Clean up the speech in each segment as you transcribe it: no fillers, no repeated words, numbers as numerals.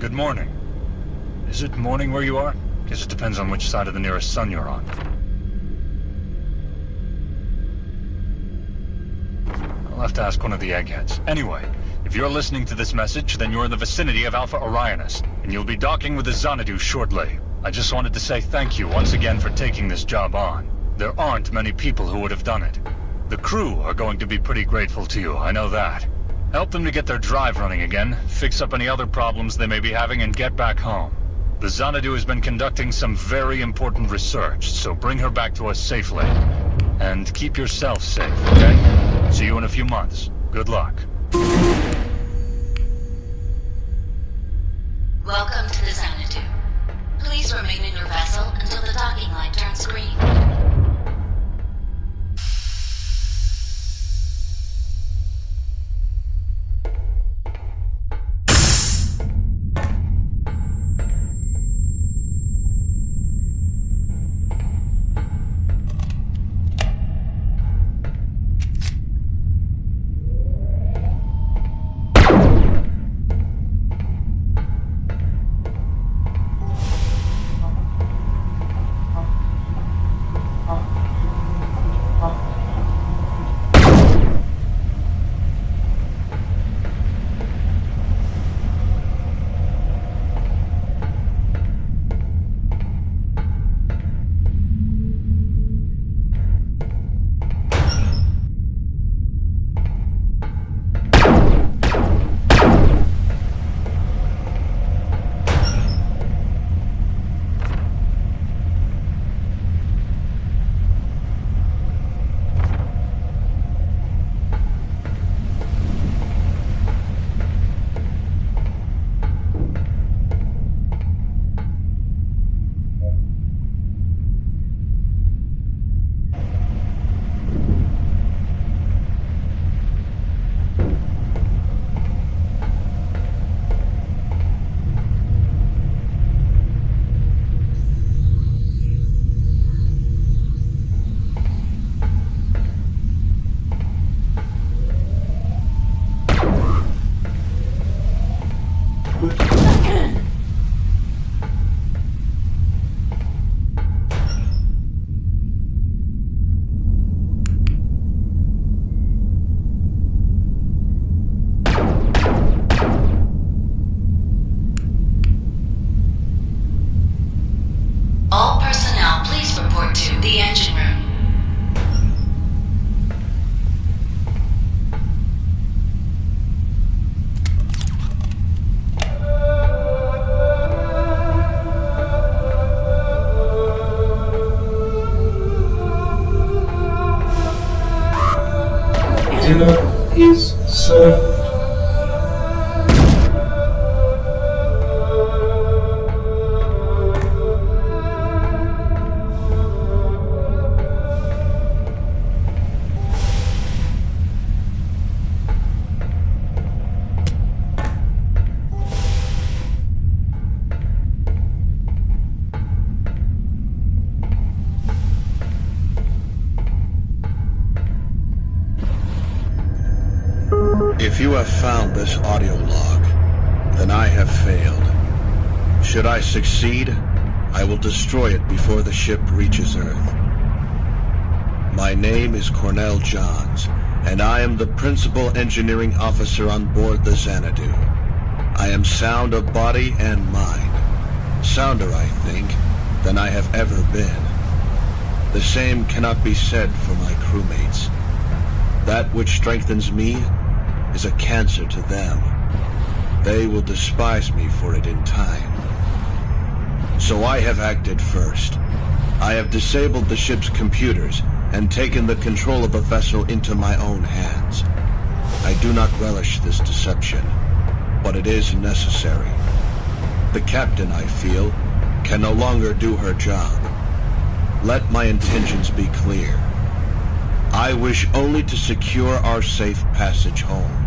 Good morning. Is it morning where you are? Guess it depends on which side of the nearest sun you're on. I'll have to ask one of the eggheads. Anyway, if you're listening to this message, then you're in the vicinity of Alpha Orionis, and you'll be docking with the Xanadu shortly. I just wanted to say thank you once again for taking this job on. There aren't many people who would have done it. The crew are going to be pretty grateful to you, I know that. Help them to get their drive running again, fix up any other problems they may be having, and get back home. The Xanadu has been conducting some very important research, so bring her back to us safely. And keep yourself safe, okay? See you in a few months. Good luck. Welcome to the Xanadu. Please remain in your vessel until the docking light turns green. All personnel, please report to the engine room. Dinner is served. If you have found this audio log, then I have failed. Should I succeed, I will destroy it before the ship reaches Earth. My name is Cornell Johns, and I am the principal engineering officer on board the Xanadu. I am sound of body and mind. Sounder, I think, than I have ever been. The same cannot be said for my crewmates. That which strengthens me is a cancer to them. They will despise me for it in time. So I have acted first. I have disabled the ship's computers and taken the control of the vessel into my own hands. I do not relish this deception, but it is necessary. The captain, I feel, can no longer do her job. Let my intentions be clear. I wish only to secure our safe passage home.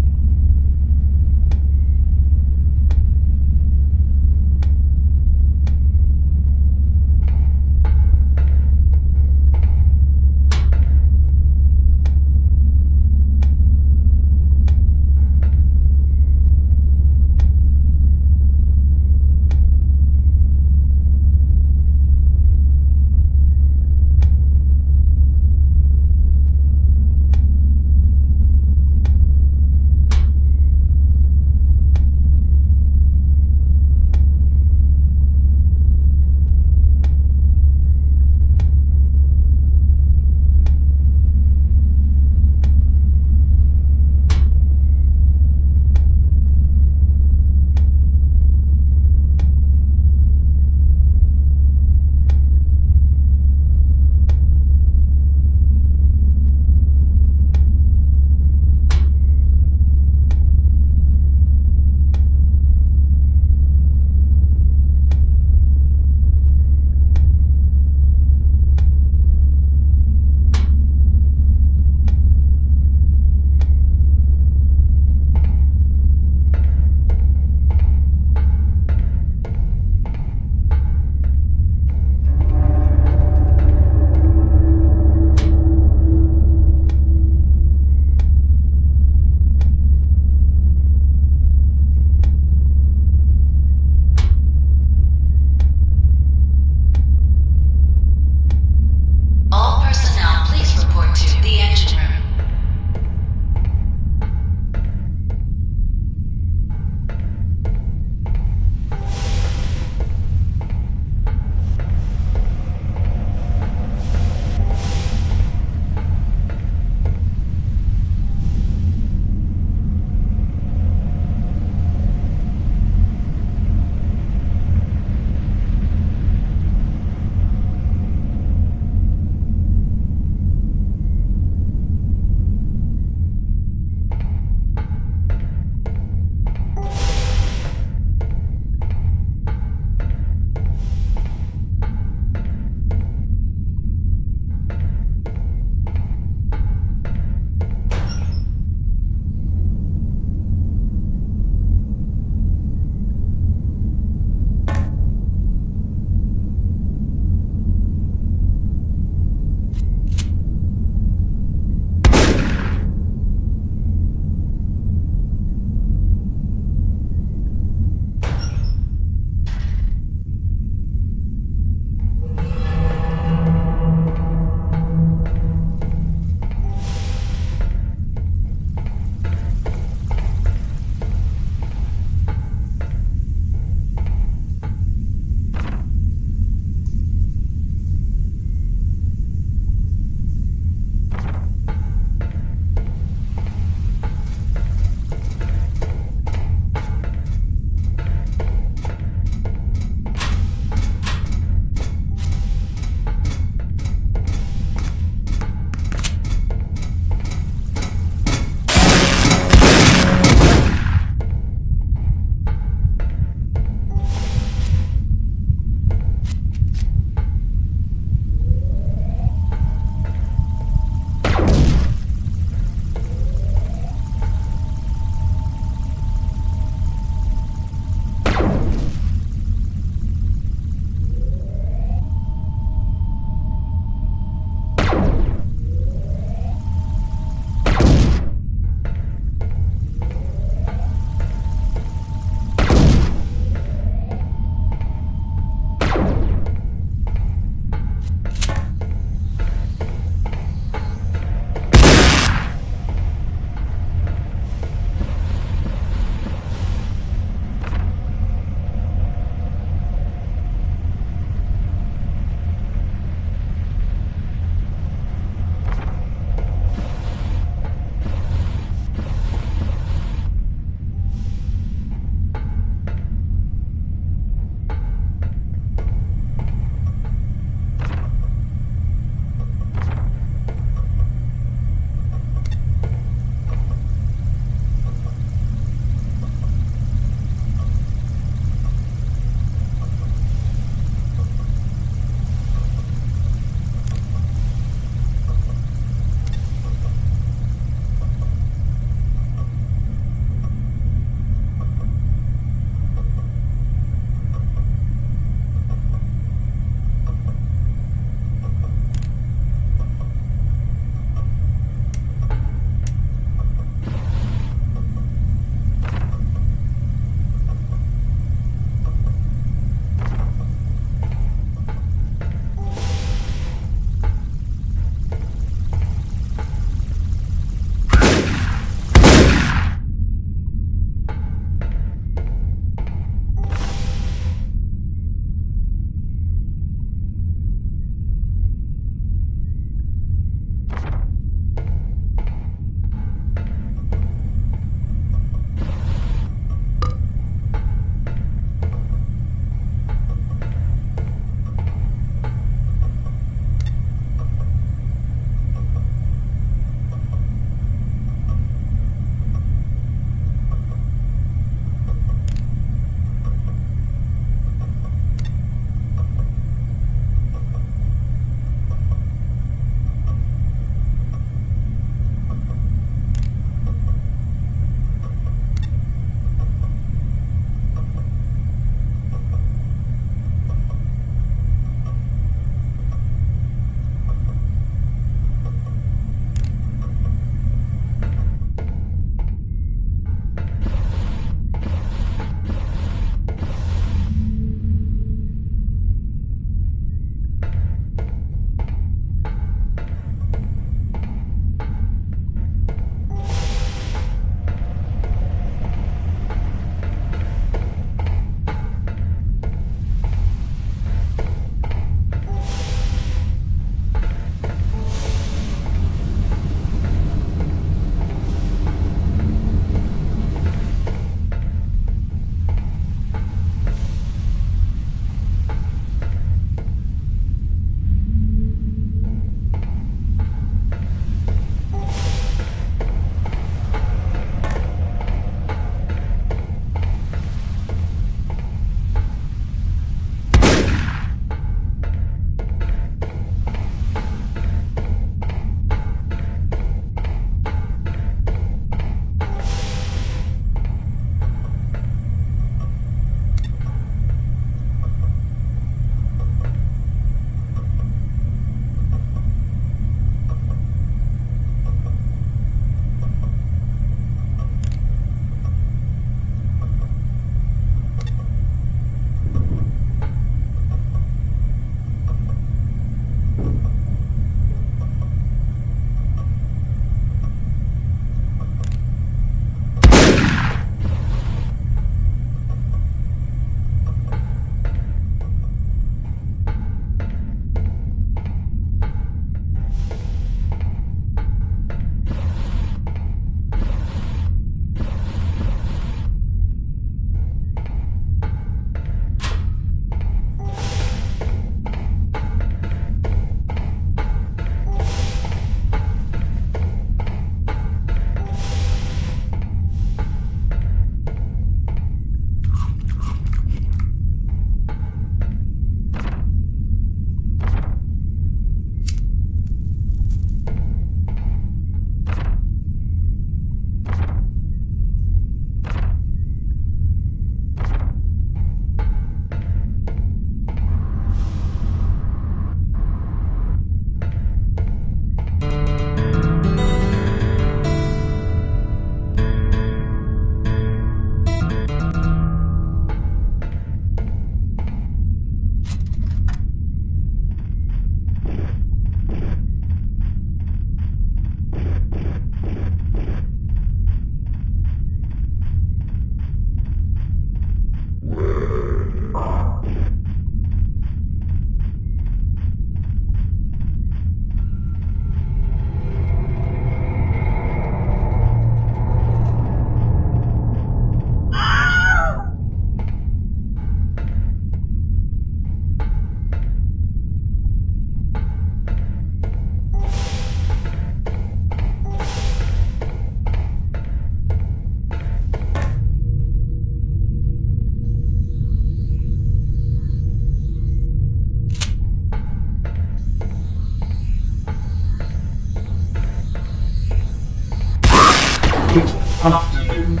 Good afternoon.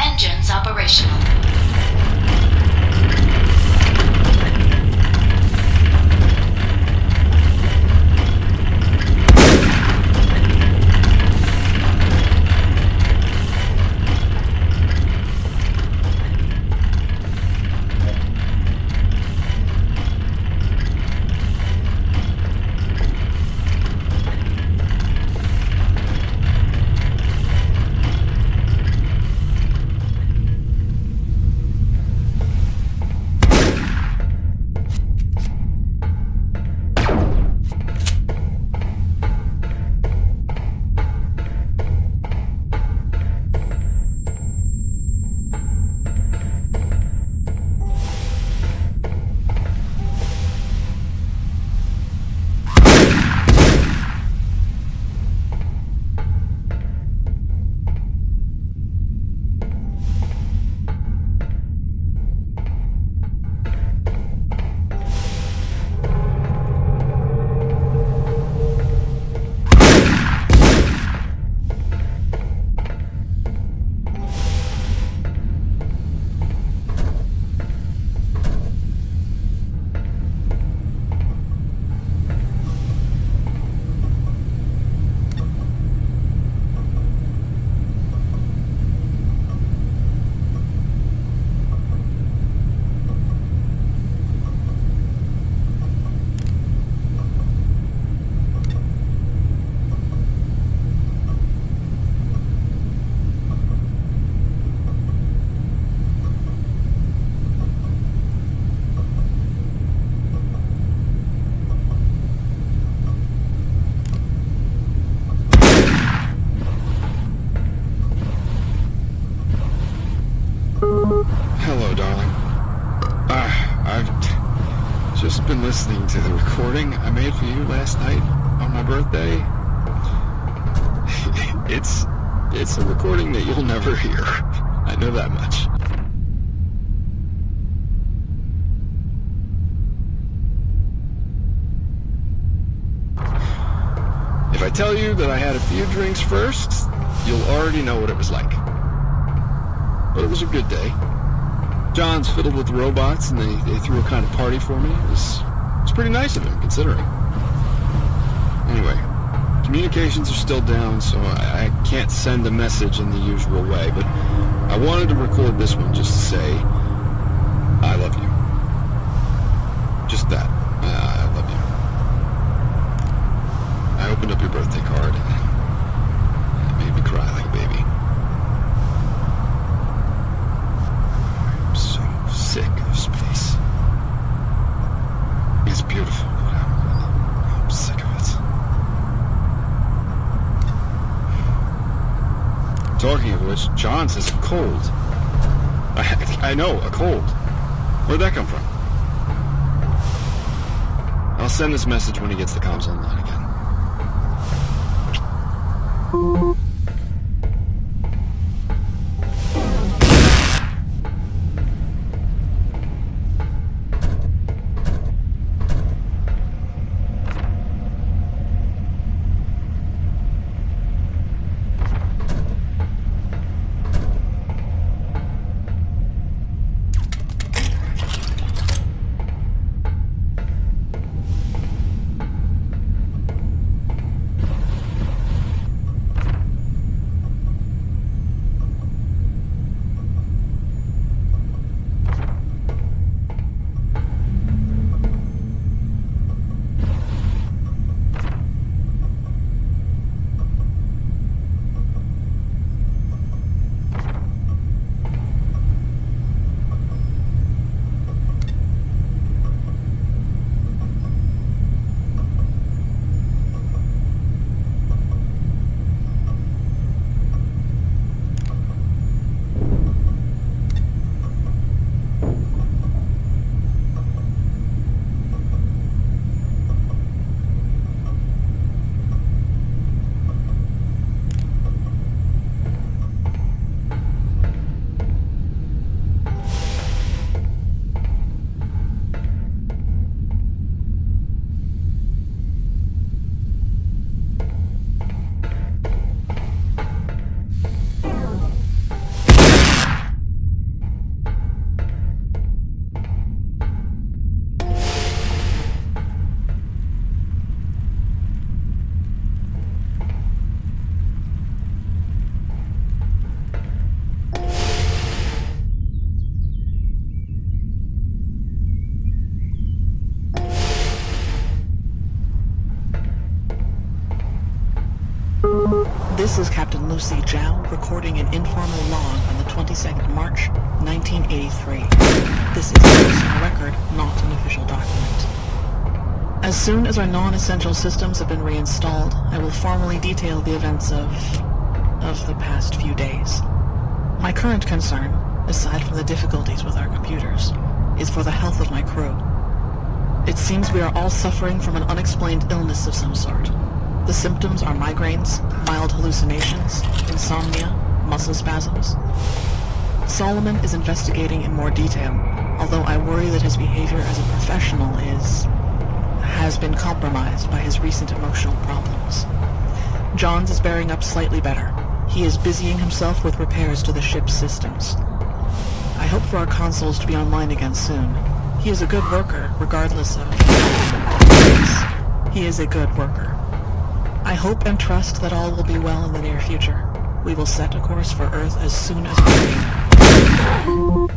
Engines operational. Hello, darling. I've just been listening to the recording I made for you last night on my birthday. It's a recording that you'll never hear. I know that much. If I tell you that I had a few drinks first, you'll already know what it was like. But it was a good day. John's fiddled with the robots, and they threw a kind of party for me. It was pretty nice of him, considering. Anyway, communications are still down, so I can't send a message in the usual way, but I wanted to record this one just to say, I love you. Just that. I love you. I opened up your birthday card, and it made me cry like a baby. I'm so sick of space. Talking of which, John says a cold. I know, a cold. Where'd that come from? I'll send this message when he gets the comms online again. This is Captain Lucy Zhao recording an informal log on the 22nd March, 1983. This is a personal record, not an official document. As soon as our non-essential systems have been reinstalled, I will formally detail the events of the past few days. My current concern, aside from the difficulties with our computers, is for the health of my crew. It seems we are all suffering from an unexplained illness of some sort. The symptoms are migraines, mild hallucinations, insomnia, muscle spasms. Solomon is investigating in more detail, although I worry that his behavior as a professional has been compromised by his recent emotional problems. Johns is bearing up slightly better. He is busying himself with repairs to the ship's systems. I hope for our consoles to be online again soon. He is a good worker, regardless of... Yes, he is a good worker. I hope and trust that all will be well in the near future. We will set a course for Earth as soon as we can.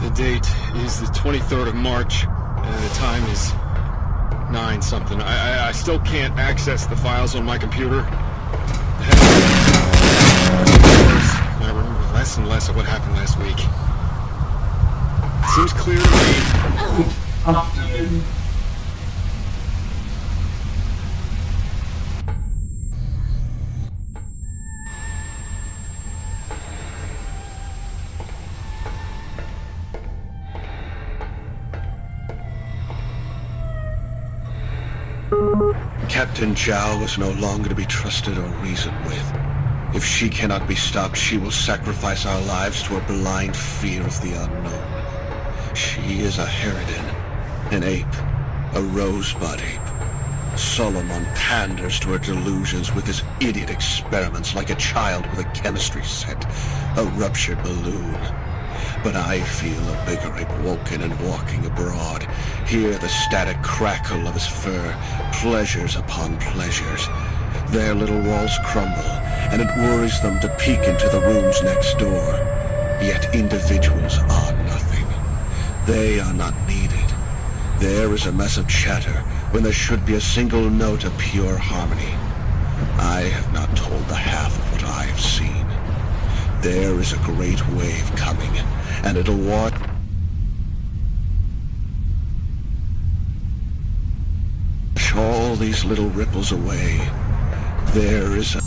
The date is the 23rd of March, and the time is 9-something. I still can't access the files on my computer. I remember less and less of what happened last week. It seems clear to me. Afternoon. Captain Zhao was no longer to be trusted or reasoned with. If she cannot be stopped, she will sacrifice our lives to a blind fear of the unknown. She is a harridan, an ape, a rosebud ape. Solomon panders to her delusions with his idiot experiments like a child with a chemistry set, a ruptured balloon. But I feel a bigger ape woken and walking abroad. Hear the static crackle of his fur, pleasures upon pleasures. Their little walls crumble, and it worries them to peek into the rooms next door. Yet individuals are nothing. They are not needed. There is a mess of chatter, when there should be a single note of pure harmony. I have not told the half of what I have seen. There is a great wave coming, and it'll wash all these little ripples away. There is a...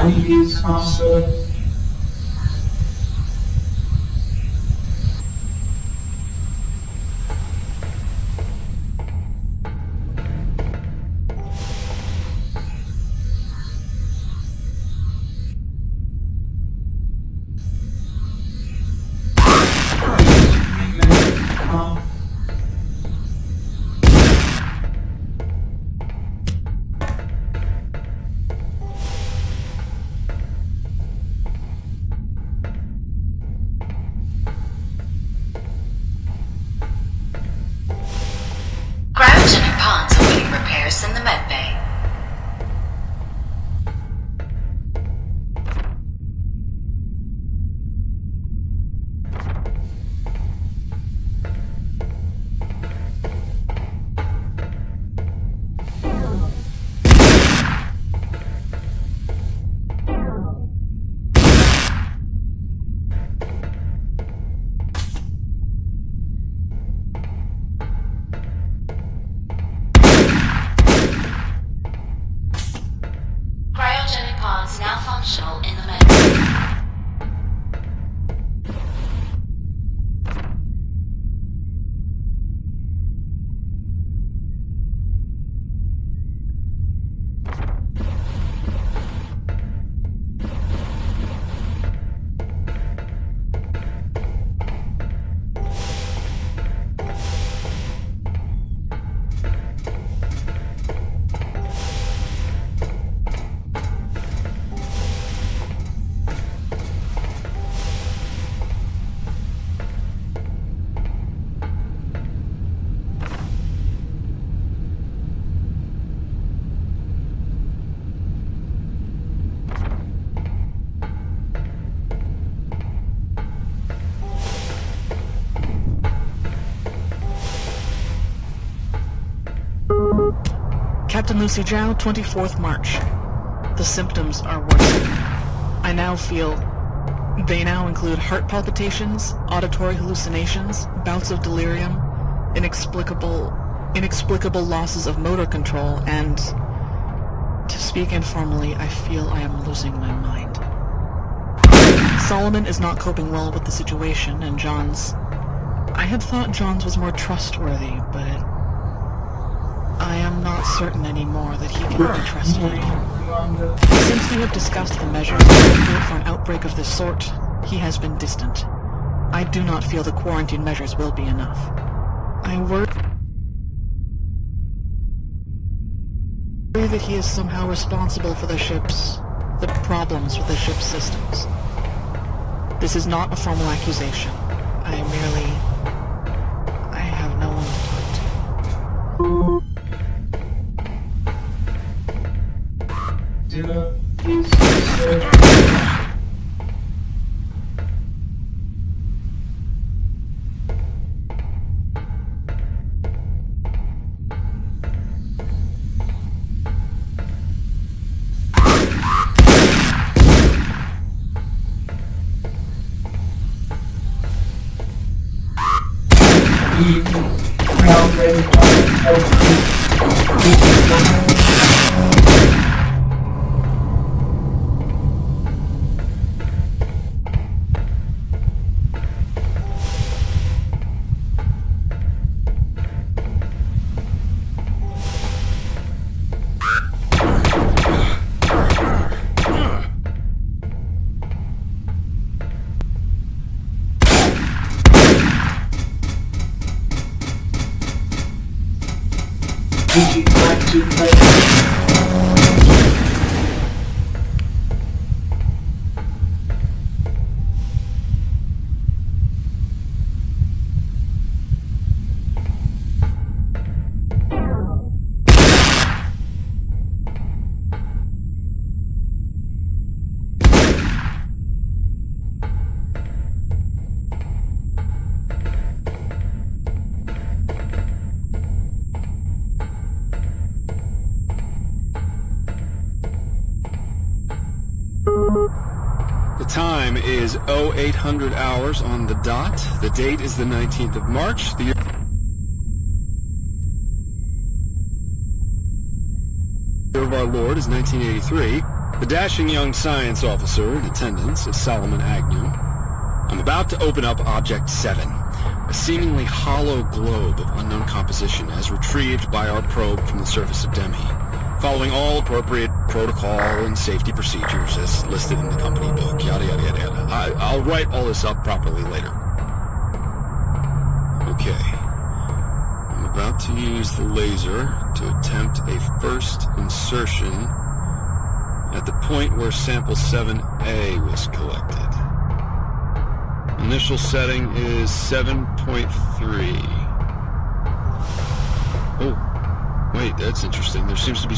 Please answer. Cryogenic ponds awaiting repairs in the med bay. Cryogenic pods now functional in the med bay. Captain Lucy Zhao, 24th March. The symptoms are worsening. I now feel... They now include heart palpitations, auditory hallucinations, bouts of delirium, inexplicable losses of motor control, and... To speak informally, I feel I am losing my mind. Solomon is not coping well with the situation, and Johns... I had thought Johns was more trustworthy, but... I am not certain anymore that he can be trusted. Since we have discussed the measures appropriate for an outbreak of this sort, he has been distant. I do not feel the quarantine measures will be enough. I worry that he is somehow responsible for the problems with the ship's systems. This is not a formal accusation. I have no one to talk to. Dinner is served. The time is 0800 hours on the dot. The date is the 19th of March. The year of our Lord is 1983. The dashing young science officer in attendance is Solomon Agnew. I'm about to open up Object 7, a seemingly hollow globe of unknown composition as retrieved by our probe from the surface of Demhi, following all appropriate protocol and safety procedures as listed in the company book, yada yada yada yada. I'll write all this up properly later. Okay. I'm about to use the laser to attempt a first insertion at the point where sample 7A was collected. Initial setting is 7.3. Oh, wait, that's interesting. There seems to be...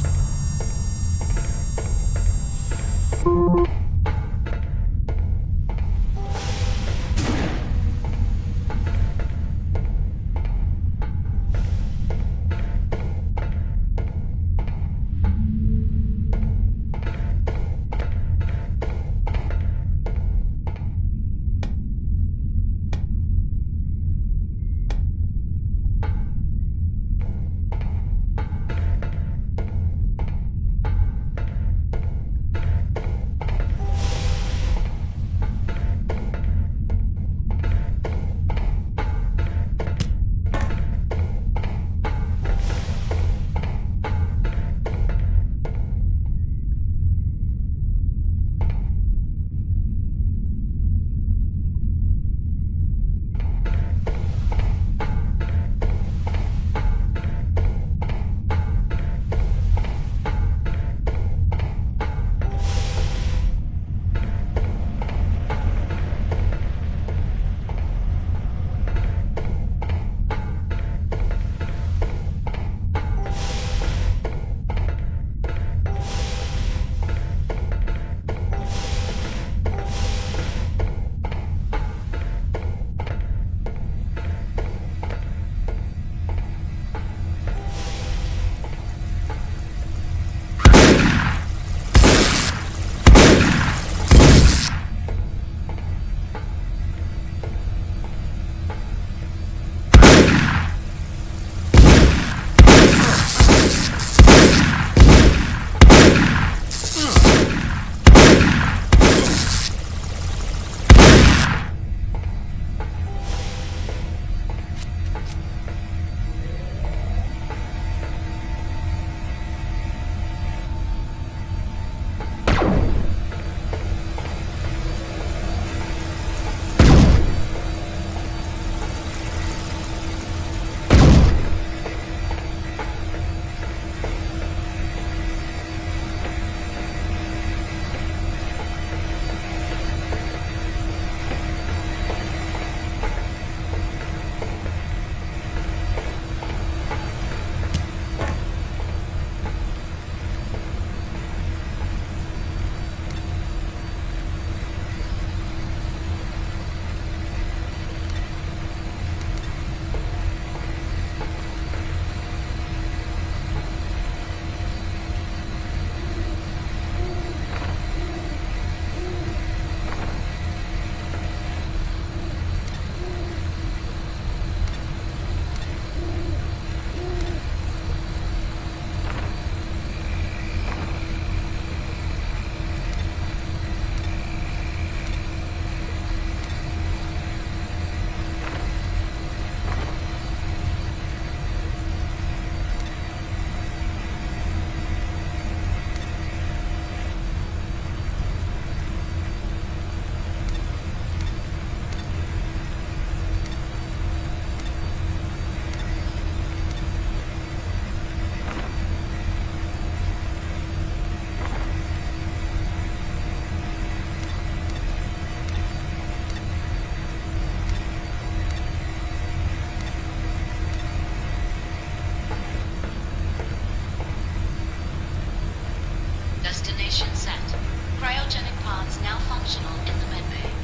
Destination set. Cryogenic pods now functional in the medbay.